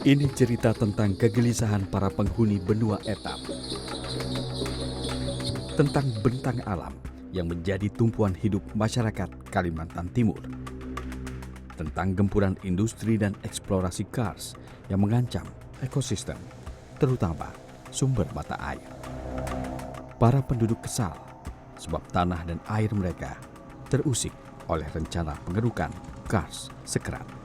Ini cerita tentang kegelisahan para penghuni benua Etap. Tentang bentang alam yang menjadi tumpuan hidup masyarakat Kalimantan Timur. Tentang gempuran industri dan eksplorasi kars yang mengancam ekosistem, terutama sumber mata air. Para penduduk kesal sebab tanah dan air mereka terusik oleh rencana pengerukan kars Sekerat.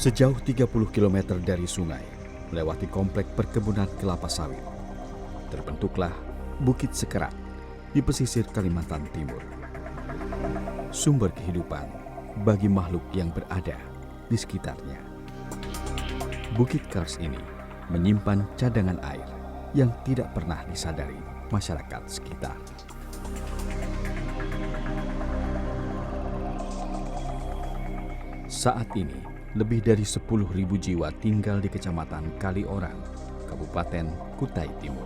Sejauh 30 km dari sungai, melewati komplek perkebunan kelapa sawit, terbentuklah Bukit Sekerat di pesisir Kalimantan Timur. Sumber kehidupan bagi makhluk yang berada di sekitarnya. Bukit kars ini menyimpan cadangan air yang tidak pernah disadari masyarakat sekitar. Saat ini, lebih dari 10.000 jiwa tinggal di Kecamatan Kaliorang, Kabupaten Kutai Timur.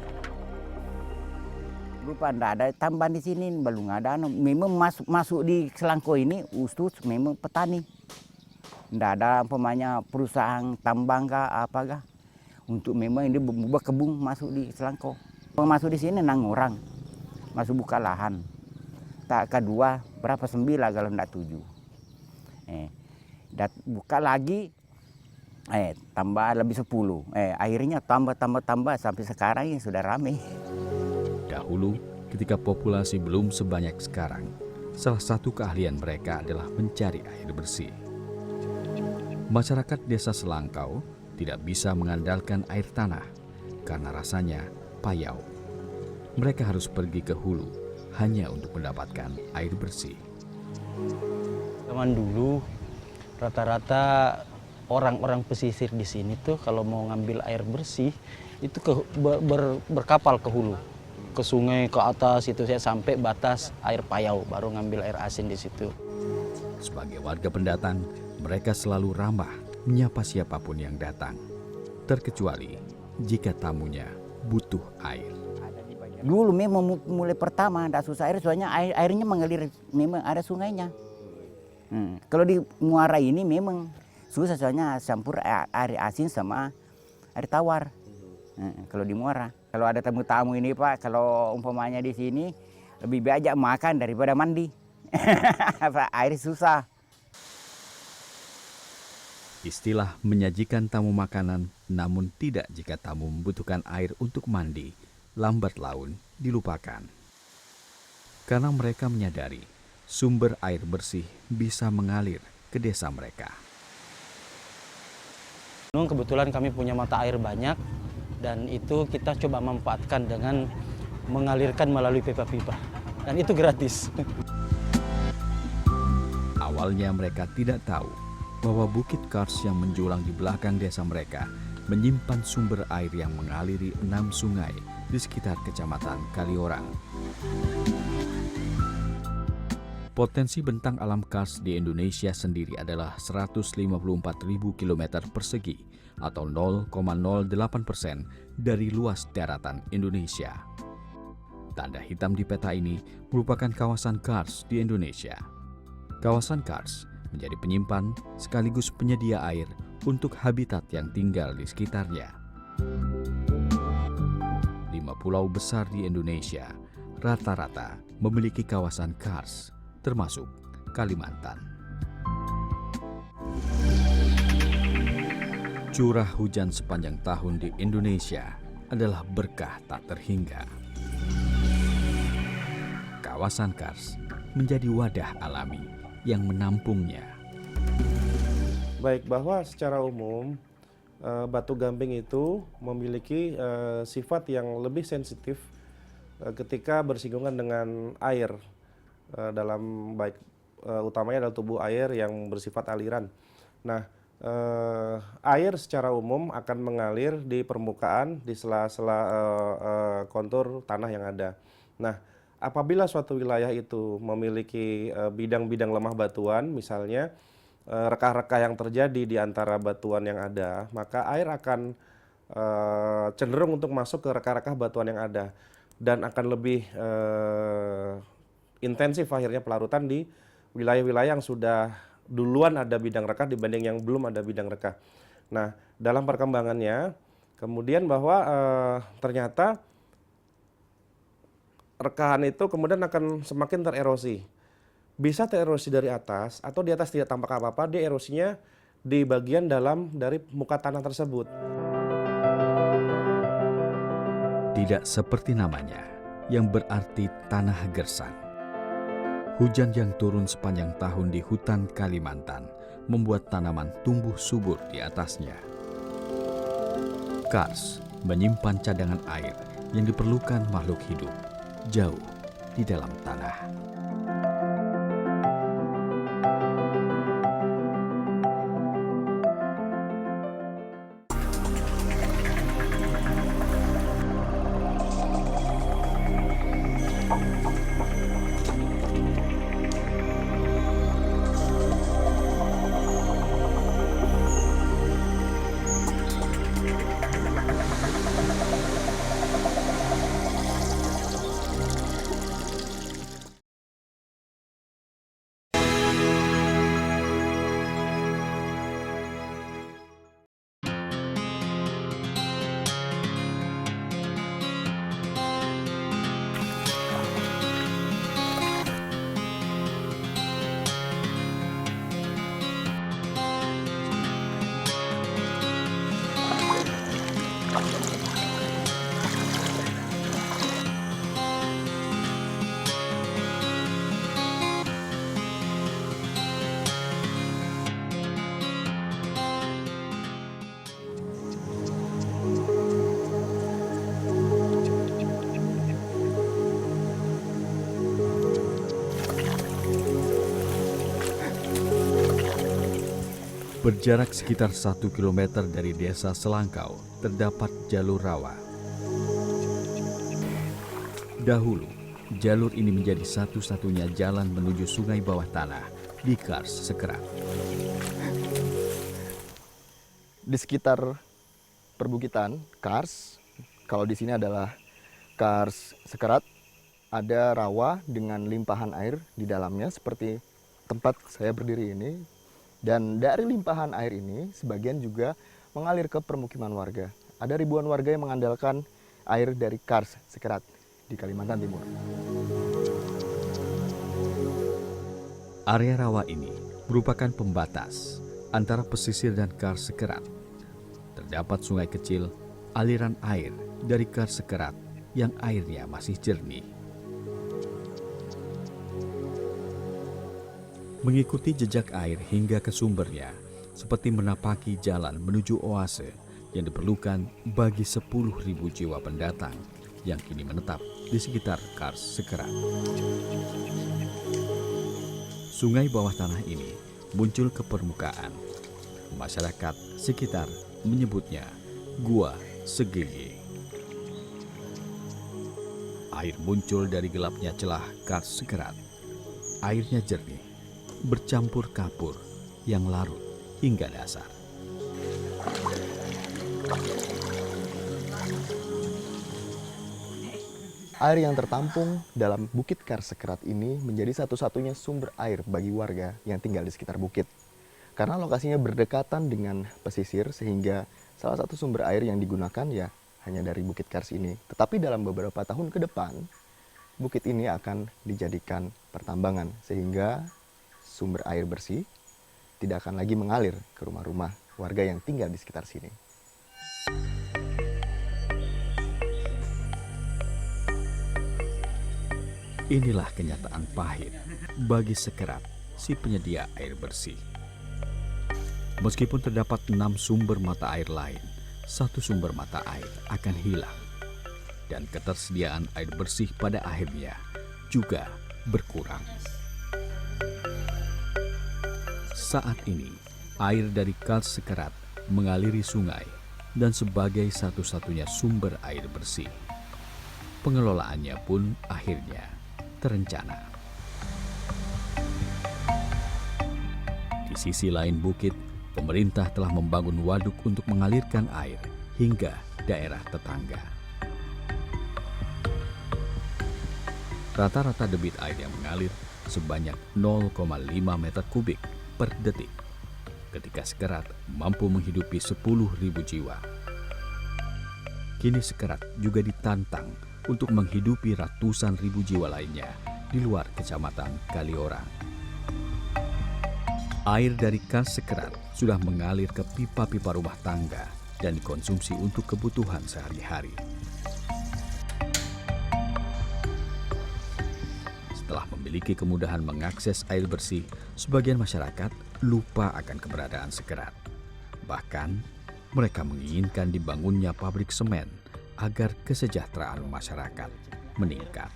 Lupa tidak ada tambahan di sini, belum ada. Memang masuk di Selangko ini, Ustus memang petani. Tidak ada umpamanya perusahaan tambang kah, apakah. Untuk memang ini buat kebun masuk di Selangko. Masuk di sini 6 orang, masuk buka lahan. Tak kedua, berapa 9 kalau tidak 7. Buka lagi, tambah lebih 10. Akhirnya tambah sampai sekarang ini sudah ramai. Dahulu, ketika populasi belum sebanyak sekarang, salah satu keahlian mereka adalah mencari air bersih. Masyarakat desa Selangkau tidak bisa mengandalkan air tanah karena rasanya payau. Mereka harus pergi ke hulu hanya untuk mendapatkan air bersih. Zaman dulu, rata-rata orang-orang pesisir di sini tuh kalau mau ngambil air bersih itu berkapal ke hulu, ke sungai, ke atas itu saya sampai batas air payau baru ngambil air asin di situ. Sebagai warga pendatang, mereka selalu ramah menyapa siapapun yang datang, terkecuali jika tamunya butuh air. Dulu memang mulai pertama tidak susah air, soalnya airnya mengalir, memang ada sungainya. Kalau di muara ini memang susah, soalnya campur air asin sama air tawar. Kalau di muara, kalau ada tamu-tamu ini Pak, kalau umpamanya di sini lebih baik ajak makan daripada mandi. Air susah. Istilah menyajikan tamu makanan, namun tidak jika tamu membutuhkan air untuk mandi, lambat laun dilupakan. Karena mereka menyadari sumber air bersih bisa mengalir ke desa mereka. Kebetulan kami punya mata air banyak dan itu kita coba manfaatkan dengan mengalirkan melalui pipa-pipa. Dan itu gratis. Awalnya mereka tidak tahu bahwa Bukit Kars yang menjulang di belakang desa mereka menyimpan sumber air yang mengaliri 6 sungai di sekitar Kecamatan Kaliorang. Potensi bentang alam kars di Indonesia sendiri adalah 154.000 km persegi atau 0,08% dari luas daratan Indonesia. Tanda hitam di peta ini merupakan kawasan kars di Indonesia. Kawasan kars menjadi penyimpan sekaligus penyedia air untuk habitat yang tinggal di sekitarnya. 5 pulau besar di Indonesia rata-rata memiliki kawasan kars, termasuk Kalimantan. Curah hujan sepanjang tahun di Indonesia adalah berkah tak terhingga. Kawasan kars menjadi wadah alami yang menampungnya. Baik, bahwa secara umum batu gamping itu memiliki sifat yang lebih sensitif ketika bersinggungan dengan air dalam baik utamanya adalah tubuh air yang bersifat aliran. Nah, air secara umum akan mengalir di permukaan di sela-sela kontur tanah yang ada. Nah, apabila suatu wilayah itu memiliki bidang-bidang lemah batuan, misalnya rekah-rekah yang terjadi di antara batuan yang ada, maka air akan cenderung untuk masuk ke rekah-rekah batuan yang ada dan akan lebih intensif akhirnya pelarutan di wilayah-wilayah yang sudah duluan ada bidang rekah dibanding yang belum ada bidang rekah. Nah, dalam perkembangannya kemudian bahwa ternyata rekahan itu kemudian akan semakin tererosi. Bisa tererosi dari atas atau di atas tidak tampak apa-apa, dia erosinya di bagian dalam dari muka tanah tersebut. Tidak seperti namanya yang berarti tanah gersang. Hujan yang turun sepanjang tahun di hutan Kalimantan membuat tanaman tumbuh subur di atasnya. Kars menyimpan cadangan air yang diperlukan makhluk hidup jauh di dalam tanah. Berjarak sekitar 1 km dari desa Selangkau, terdapat jalur rawa. Dahulu, jalur ini menjadi satu-satunya jalan menuju sungai bawah tanah di Kars Sekerat. Di sekitar perbukitan Kars, kalau di sini adalah Kars Sekerat, ada rawa dengan limpahan air di dalamnya seperti tempat saya berdiri ini. Dan dari limpahan air ini, sebagian juga mengalir ke permukiman warga. Ada ribuan warga yang mengandalkan air dari Kars Sekerat di Kalimantan Timur. Area rawa ini merupakan pembatas antara pesisir dan Kars Sekerat. Terdapat sungai kecil, aliran air dari Kars Sekerat yang airnya masih jernih. Mengikuti jejak air hingga ke sumbernya, seperti menapaki jalan menuju oase yang diperlukan bagi 10.000 jiwa pendatang yang kini menetap di sekitar Kars Sekerat. Sungai bawah tanah ini muncul ke permukaan. Masyarakat sekitar menyebutnya Gua Segege. Air muncul dari gelapnya celah Kars Sekerat. Airnya jernih, bercampur kapur yang larut hingga dasar. Air yang tertampung dalam Bukit Kars Sekerat ini menjadi satu-satunya sumber air bagi warga yang tinggal di sekitar bukit. Karena lokasinya berdekatan dengan pesisir sehingga salah satu sumber air yang digunakan ya hanya dari Bukit Kars ini. Tetapi dalam beberapa tahun ke depan, bukit ini akan dijadikan pertambangan sehingga sumber air bersih tidak akan lagi mengalir ke rumah-rumah warga yang tinggal di sekitar sini. Inilah kenyataan pahit bagi Sekerat, si penyedia air bersih. Meskipun terdapat 6 sumber mata air lain, satu sumber mata air akan hilang. Dan ketersediaan air bersih pada akhirnya juga berkurang. Saat ini, air dari Kars Sekerat mengaliri sungai dan sebagai satu-satunya sumber air bersih. Pengelolaannya pun akhirnya terencana. Di sisi lain bukit, pemerintah telah membangun waduk untuk mengalirkan air hingga daerah tetangga. Rata-rata debit air yang mengalir sebanyak 0,5 meter kubik per detik. Ketika Sekerat mampu menghidupi 10.000 jiwa. Kini Sekerat juga ditantang untuk menghidupi ratusan ribu jiwa lainnya di luar kecamatan Kaliorang. Air dari Kars Sekerat sudah mengalir ke pipa-pipa rumah tangga dan dikonsumsi untuk kebutuhan sehari-hari. Setelah memiliki kemudahan mengakses air bersih, sebagian masyarakat lupa akan keberadaan Sekerat. Bahkan, mereka menginginkan dibangunnya pabrik semen agar kesejahteraan masyarakat meningkat.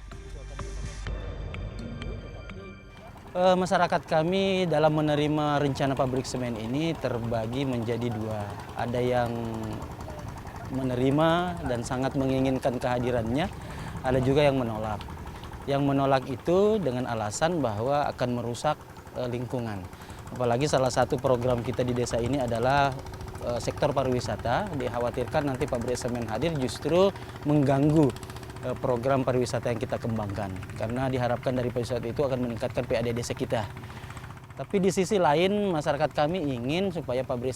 Masyarakat kami dalam menerima rencana pabrik semen ini terbagi menjadi dua. Ada yang menerima dan sangat menginginkan kehadirannya, ada juga yang menolak. Yang menolak itu dengan alasan bahwa akan merusak lingkungan. Apalagi salah satu program kita di desa ini adalah sektor pariwisata. Dikhawatirkan nanti pabrik semen hadir justru mengganggu program pariwisata yang kita kembangkan. Karena diharapkan dari pariwisata itu akan meningkatkan PAD desa kita. Tapi di sisi lain masyarakat kami ingin supaya pabrik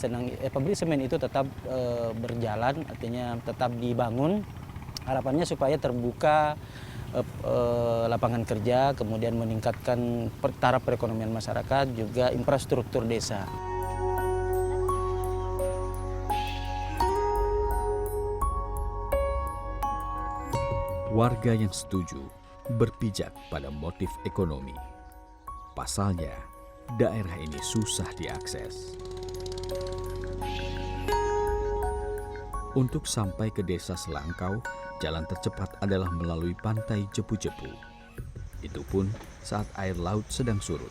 semen itu tetap berjalan, artinya tetap dibangun. Harapannya supaya terbuka lapangan kerja, kemudian meningkatkan taraf perekonomian masyarakat, juga infrastruktur desa. Warga yang setuju berpijak pada motif ekonomi. Pasalnya, daerah ini susah diakses. Untuk sampai ke desa Selangkau, jalan tercepat adalah melalui pantai Jepu-Jepu. Itu pun saat air laut sedang surut,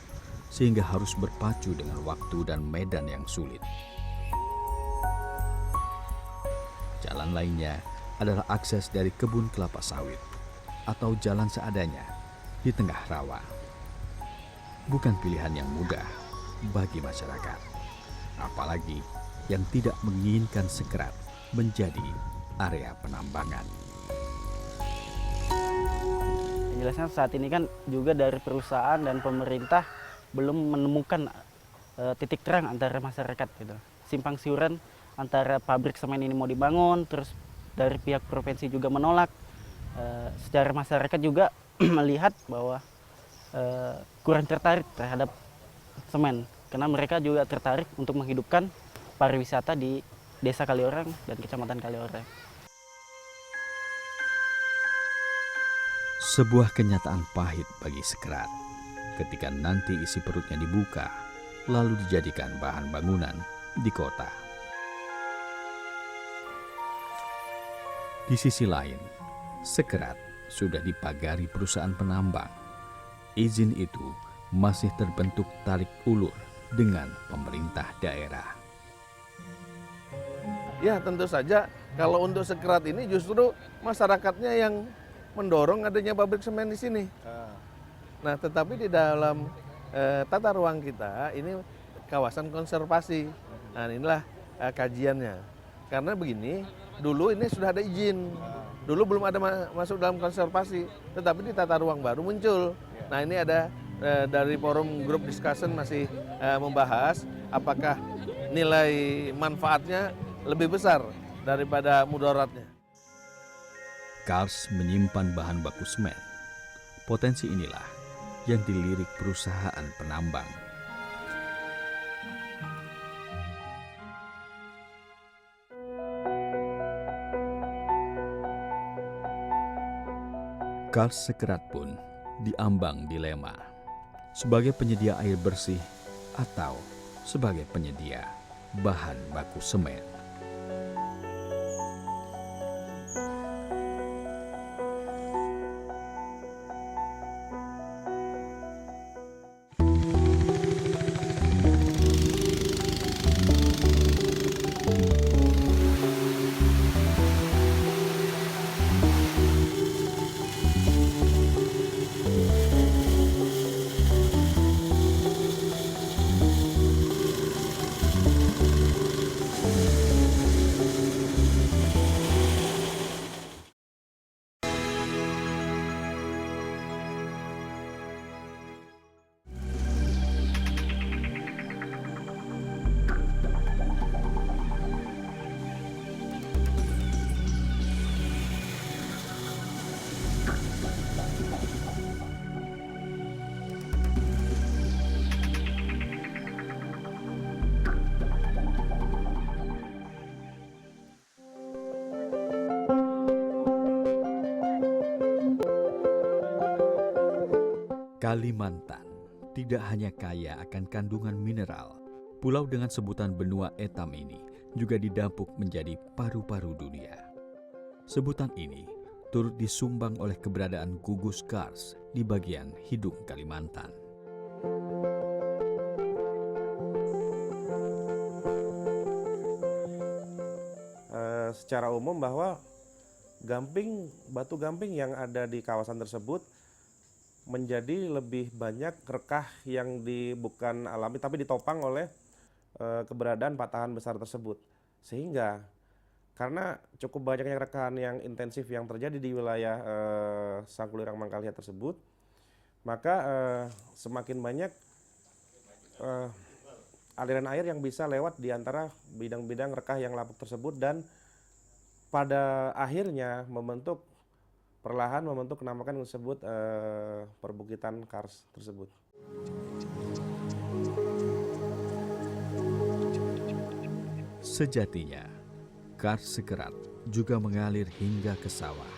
sehingga harus berpacu dengan waktu dan medan yang sulit. Jalan lainnya adalah akses dari kebun kelapa sawit atau jalan seadanya di tengah rawa. Bukan pilihan yang mudah bagi masyarakat, apalagi yang tidak menginginkan Sekerat menjadi area penambangan. Jelasnya saat ini kan juga dari perusahaan dan pemerintah belum menemukan titik terang antara masyarakat gitu. Simpang siuran antara pabrik semen ini mau dibangun, terus dari pihak provinsi juga menolak. Secara masyarakat juga melihat bahwa kurang tertarik terhadap semen, karena mereka juga tertarik untuk menghidupkan pariwisata di Desa Kaliorang dan Kecamatan Kaliorang. Sebuah kenyataan pahit bagi Sekerat ketika nanti isi perutnya dibuka, lalu dijadikan bahan bangunan di kota. Di sisi lain, Sekerat sudah dipagari perusahaan penambang. Izin itu masih terbentuk tarik ulur dengan pemerintah daerah. Ya tentu saja kalau untuk Sekerat ini justru masyarakatnya yang mendorong adanya pabrik semen di sini. Nah tetapi di dalam tata ruang kita ini kawasan konservasi. Nah inilah kajiannya. Karena begini, dulu ini sudah ada izin. Dulu belum ada masuk dalam konservasi, tetapi di tata ruang baru muncul. Nah ini ada dari forum group discussion masih membahas apakah nilai manfaatnya lebih besar daripada mudaratnya. Kars menyimpan bahan baku semen. Potensi inilah yang dilirik perusahaan penambang. Kars Sekerat pun diambang dilema sebagai penyedia air bersih atau sebagai penyedia bahan baku semen. Kalimantan tidak hanya kaya akan kandungan mineral, pulau dengan sebutan benua etam ini juga didapuk menjadi paru-paru dunia. Sebutan ini turut disumbang oleh keberadaan gugus kars di bagian hidung Kalimantan. Secara umum bahwa batu gamping yang ada di kawasan tersebut menjadi lebih banyak rekah yang bukan alami tapi ditopang oleh keberadaan patahan besar tersebut. Sehingga karena cukup banyaknya rekahan yang intensif yang terjadi di wilayah Sangkulirang Mangkalhiat tersebut, maka semakin banyak aliran air yang bisa lewat di antara bidang-bidang rekah yang lapuk tersebut, dan pada akhirnya perlahan membentuk kenamakan tersebut perbukitan kars tersebut. Sejatinya, kars Sekerat juga mengalir hingga ke sawah.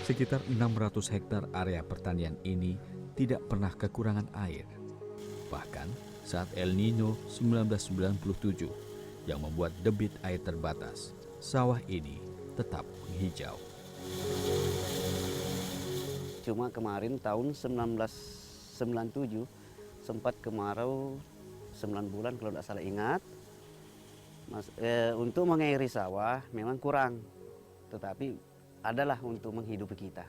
Sekitar 600 hektar area pertanian ini tidak pernah kekurangan air. Bahkan saat El Nino 1997 yang membuat debit air terbatas, sawah ini tetap menghijau. Cuma kemarin tahun 1997 sempat kemarau 9 bulan kalau tidak salah ingat. Untuk mengairi sawah memang kurang, tetapi adalah untuk menghidupi kita.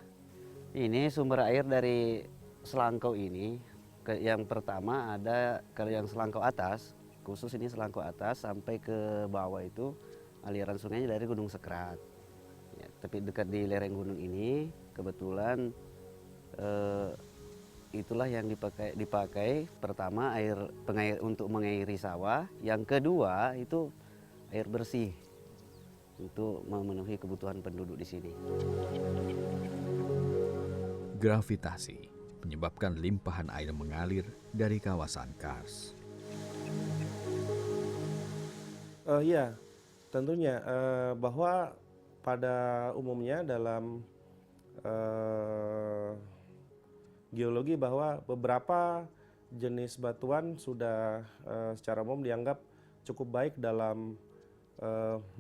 Ini sumber air dari selangkau ini. Yang pertama ada kalau yang selangkau atas, khusus ini selangkau atas sampai ke bawah itu aliran sungainya dari Gunung Sekerat. Ya, tapi dekat di lereng gunung ini kebetulan itulah yang dipakai pertama untuk mengairi sawah, yang kedua itu air bersih untuk memenuhi kebutuhan penduduk di sini. Gravitasi menyebabkan limpahan air mengalir dari kawasan kars. Iya, tentunya bahwa pada umumnya dalam geologi bahwa beberapa jenis batuan sudah secara umum dianggap cukup baik dalam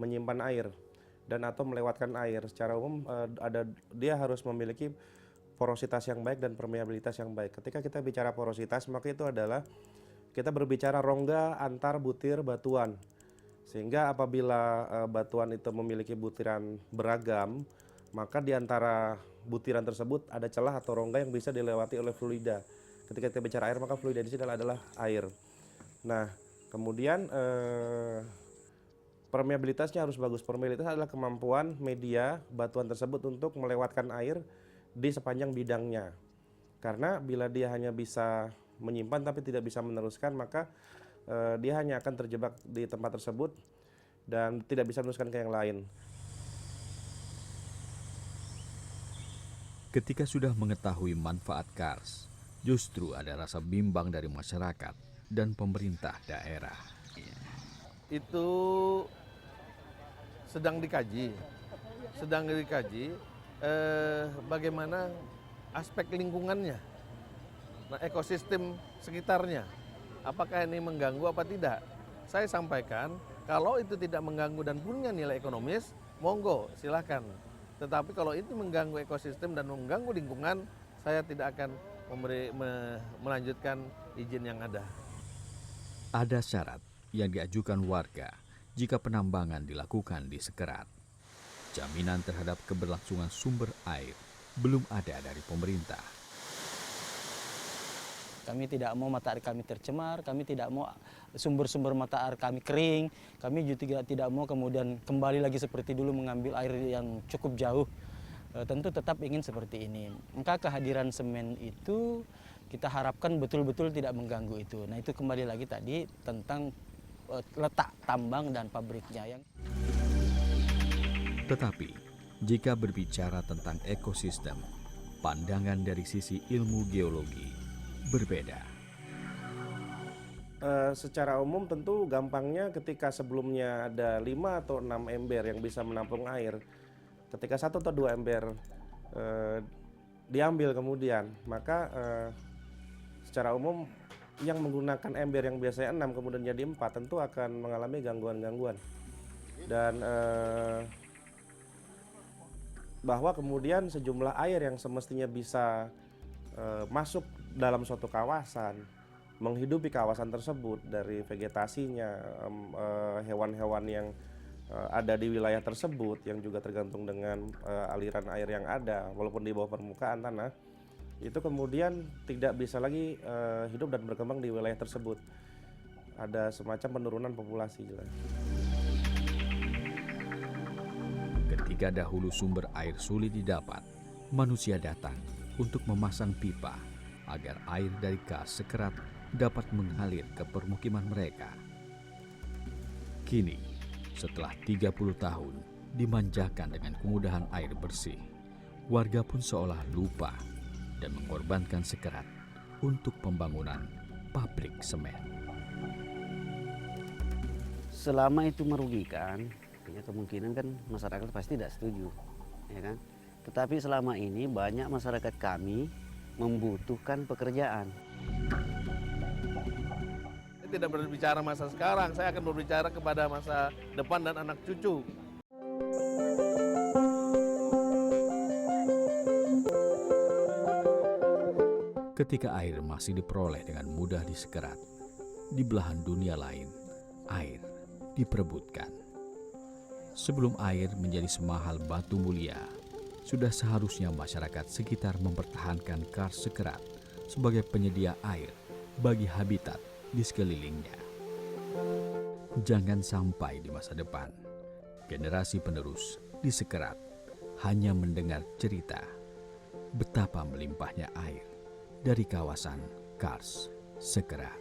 menyimpan air dan atau melewatkan air. Secara umum dia harus memiliki porositas yang baik dan permeabilitas yang baik. Ketika kita bicara porositas, maka itu adalah kita berbicara rongga antar butir batuan. Sehingga apabila batuan itu memiliki butiran beragam, maka di antara butiran tersebut ada celah atau rongga yang bisa dilewati oleh fluida. Ketika kita bicara air, maka fluida di sini adalah air. Nah, kemudian permeabilitasnya harus bagus. Permeabilitas adalah kemampuan media batuan tersebut untuk melewatkan air di sepanjang bidangnya. Karena bila dia hanya bisa menyimpan tapi tidak bisa meneruskan, maka dia hanya akan terjebak di tempat tersebut dan tidak bisa meneruskan ke yang lain. Ketika sudah mengetahui manfaat kars, justru ada rasa bimbang dari masyarakat dan pemerintah daerah. Itu sedang dikaji bagaimana aspek lingkungannya, nah, ekosistem sekitarnya, apakah ini mengganggu apa tidak. Saya sampaikan kalau itu tidak mengganggu dan punya nilai ekonomis, monggo silahkan. Tetapi kalau itu mengganggu ekosistem dan mengganggu lingkungan, saya tidak akan melanjutkan izin yang ada. Ada syarat yang diajukan warga jika penambangan dilakukan di Sekerat. Jaminan terhadap keberlangsungan sumber air belum ada dari pemerintah. Kami tidak mau mata air kami tercemar, kami tidak mau sumber-sumber mata air kami kering, kami juga tidak mau kemudian kembali lagi seperti dulu mengambil air yang cukup jauh. Tentu tetap ingin seperti ini. Maka kehadiran semen itu kita harapkan betul-betul tidak mengganggu itu. Nah, itu kembali lagi tadi tentang letak tambang dan pabriknya. Tetapi, jika berbicara tentang ekosistem, pandangan dari sisi ilmu geologi berbeda. Secara umum tentu gampangnya ketika sebelumnya ada 5 atau 6 ember yang bisa menampung air, ketika 1 atau 2 ember diambil kemudian, maka secara umum yang menggunakan ember yang biasanya 6 kemudian jadi 4 tentu akan mengalami gangguan-gangguan. Dan bahwa kemudian sejumlah air yang semestinya bisa masuk dalam suatu kawasan, menghidupi kawasan tersebut dari vegetasinya, hewan-hewan yang ada di wilayah tersebut yang juga tergantung dengan aliran air yang ada walaupun di bawah permukaan tanah, itu kemudian tidak bisa lagi hidup dan berkembang di wilayah tersebut. Ada semacam penurunan populasi jelas. Ketika dahulu sumber air sulit didapat, manusia datang untuk memasang pipa agar air dari kars Sekerat dapat mengalir ke permukiman mereka. Kini, setelah 30 tahun dimanjakan dengan kemudahan air bersih, warga pun seolah lupa dan mengorbankan Sekerat untuk pembangunan pabrik semen. Selama itu merugikan, ya kemungkinan kan masyarakat pasti tidak setuju, ya kan? Tetapi selama ini banyak masyarakat kami membutuhkan pekerjaan. Saya tidak berbicara masa sekarang, saya akan berbicara kepada masa depan dan anak cucu. Ketika air masih diperoleh dengan mudah di Sekerat, di belahan dunia lain, air diperebutkan. Sebelum air menjadi semahal batu mulia, sudah seharusnya masyarakat sekitar mempertahankan kars Sekerat sebagai penyedia air bagi habitat di sekelilingnya. Jangan sampai di masa depan, generasi penerus di Sekerat hanya mendengar cerita betapa melimpahnya air dari kawasan kars Sekerat.